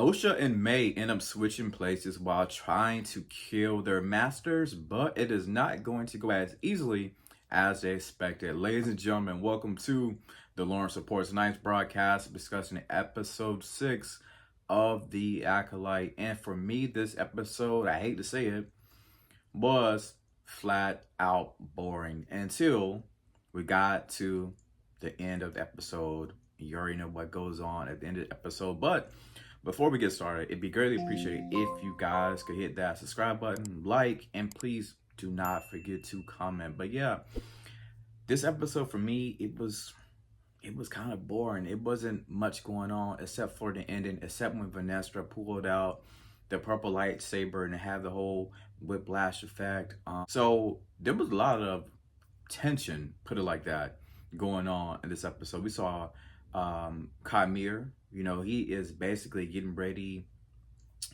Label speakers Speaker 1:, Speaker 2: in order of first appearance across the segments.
Speaker 1: Osha and May end up switching places while trying to kill their masters, but it is not going to go as easily as they expected. Ladies and gentlemen, welcome to the Lawrence Reports Nights broadcast discussing episode 6 of The Acolyte. And for me, this episode, I hate to say it, was flat out boring until we got to the end of the episode. You already know what goes on at the end of the episode, but before we get started, it'd be greatly appreciated if you guys could hit that subscribe button, like, and please do not forget to comment. But yeah, this episode for me, it was kind of boring. It wasn't much going on except for the ending, except when Vanessa pulled out the purple lightsaber and it had the whole whiplash effect. So there was a lot of tension, put it like that, going on in this episode. We saw Khmer, he is basically getting ready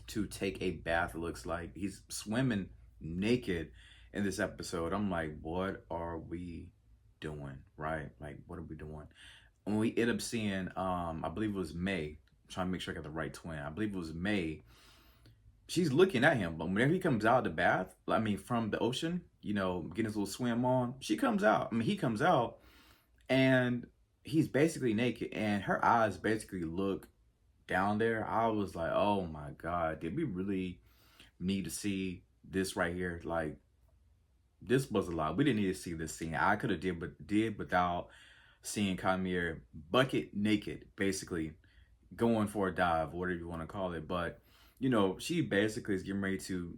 Speaker 1: to take a bath. It looks like he's swimming naked in this episode. I'm like, what are we doing, right? Like, what are we doing? When we end up seeing, I believe it was May. I'm trying to make sure I got the right twin. I believe it was May. She's looking at him, but whenever he comes out of the bath, from the ocean, getting his little swim on, she comes out. He comes out, and he's basically naked, and her eyes basically look down there. I was like, oh my God, did we really need to see this right here? Like, this was a lot. We didn't need to see this scene. I could have did without seeing Khmer bucket naked, basically going for a dive, whatever you want to call it. But she basically is getting ready to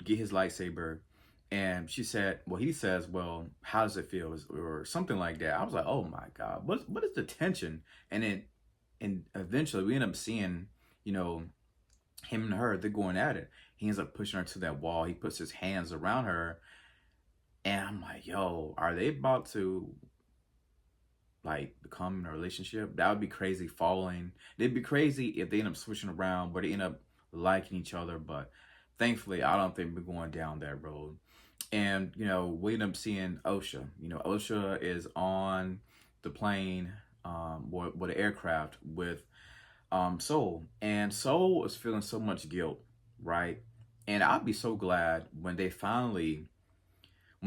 Speaker 1: get his lightsaber, and he says, well, how does it feel, or something like that. I was like, oh my God, what is the tension? And eventually we end up seeing, him and her, they're going at it. He ends up pushing her to that wall. He puts his hands around her, and I'm like, yo, are they about to become in a relationship? That would be crazy. It'd be crazy if they end up switching around, but they end up liking each other. But thankfully, I don't think we're going down that road. And we end up seeing Osha. Osha is on the plane, or the aircraft with Soul, and Soul is feeling so much guilt, right? And I'd be so glad when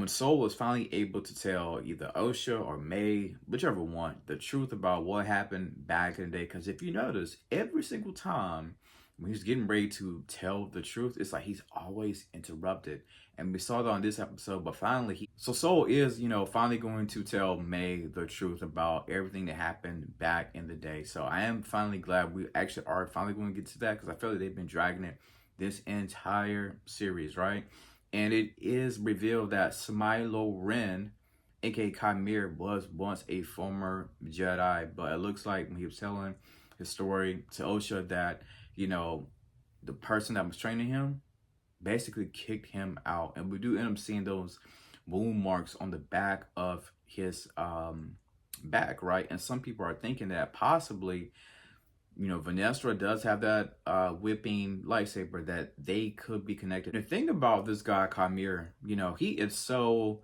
Speaker 1: Soul was finally able to tell either Osha or May, whichever one, the truth about what happened back in the day. Because if you notice, every single time when he's getting ready to tell the truth, it's like he's always interrupted. And we saw that on this episode, but finally so Soul is, finally going to tell May the truth about everything that happened back in the day. So I am finally glad we actually are finally going to get to that, because I feel like they've been dragging it this entire series, right? And it is revealed that Smilo Ren, aka Khmer, was once a former Jedi, but it looks like when he was telling his story to Osha that, the person that was training him basically kicked him out. And we do end up seeing those wound marks on the back of his back, right? And some people are thinking that possibly, Vanessa does have that whipping lightsaber, that they could be connected. The thing about this guy, Khmer, he is so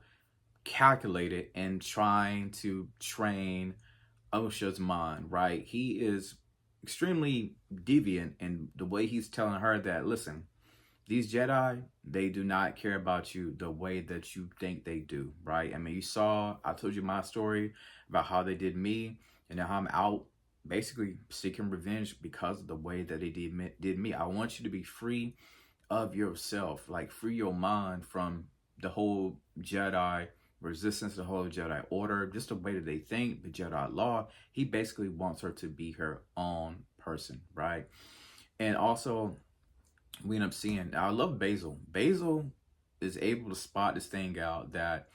Speaker 1: calculated in trying to train Osha's mind, right? He is extremely deviant in the way he's telling her that, listen, these Jedi, they do not care about you the way that you think they do, right? I told you my story about how they did me, and how I'm out basically seeking revenge because of the way that they did me. I want you to be free of yourself, like free your mind from the whole Jedi resistance, the whole Jedi order, just the way that they think, the Jedi law. He basically wants her to be her own person, right? And also, we end up seeing, I love Basil. Basil is able to spot this thing out that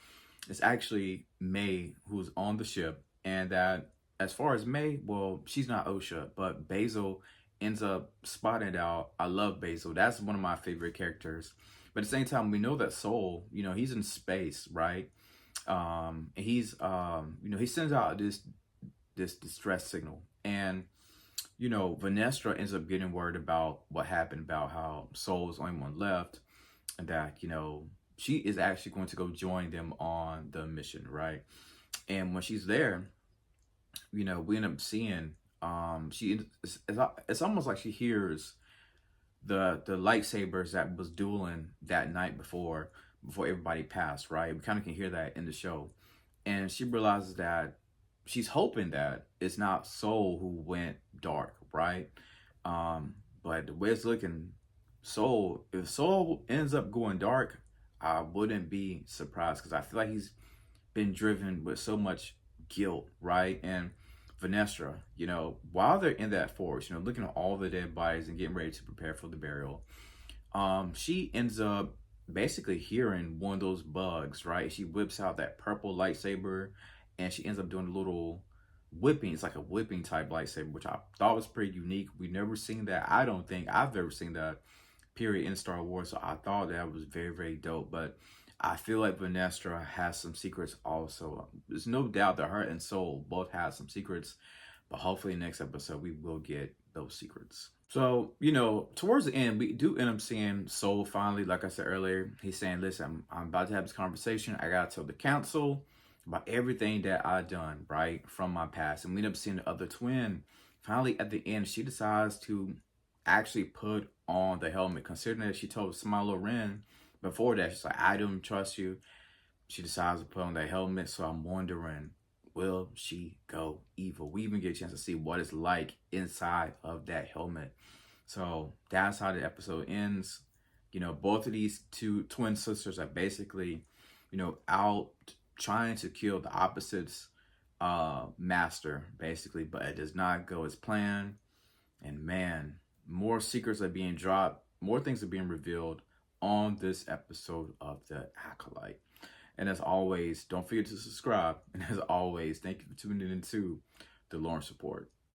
Speaker 1: it's actually May who's on the ship, and that as far as May, well, she's not Osha, but Basil ends up spotting it out. I love Basil. That's one of my favorite characters. But at the same time, we know that Soul, he's in space, right? He sends out this distress signal, and Vanessa ends up getting worried about what happened, about how Soul's the only one left, and that she is actually going to go join them on the mission, right? And when she's there, we end up seeing It's almost like she hears the lightsabers that was dueling that night before everybody passed, right? We kind of can hear that in the show. And she realizes that she's hoping that it's not Soul who went dark, right? But the way it's looking, if Soul ends up going dark, I wouldn't be surprised because I feel like he's been driven with so much guilt, right? And Vanessa, while they're in that forest, looking at all the dead bodies and getting ready to prepare for the burial, she ends up basically hearing one of those bugs, right? She whips out that purple lightsaber and she ends up doing a little whipping. It's like a whipping type lightsaber, which I thought was pretty unique. We never seen that. I don't think I've ever seen that period in Star Wars. So I thought that was very, very dope. But I feel like Vanessa has some secrets also. There's no doubt that her and Soul both have some secrets, but hopefully next episode we will get those secrets. So, towards the end, we do end up seeing Soul finally, like I said earlier. He's saying, listen, I'm about to have this conversation. I got to tell the council about everything that I've done, right, from my past. And we end up seeing the other twin. Finally, at the end, she decides to actually put on the helmet, considering that she told Smilo Ren before that, she's like, I don't trust you. She decides to put on that helmet. So I'm wondering, will she go evil? We even get a chance to see what it's like inside of that helmet. So that's how the episode ends. Both of these two twin sisters are basically, out trying to kill the opposites master, basically, but it does not go as planned. And man, more secrets are being dropped, more things are being revealed on this episode of The Acolyte. And as always, don't forget to subscribe. And as always, thank you for tuning into The Lawrence Report.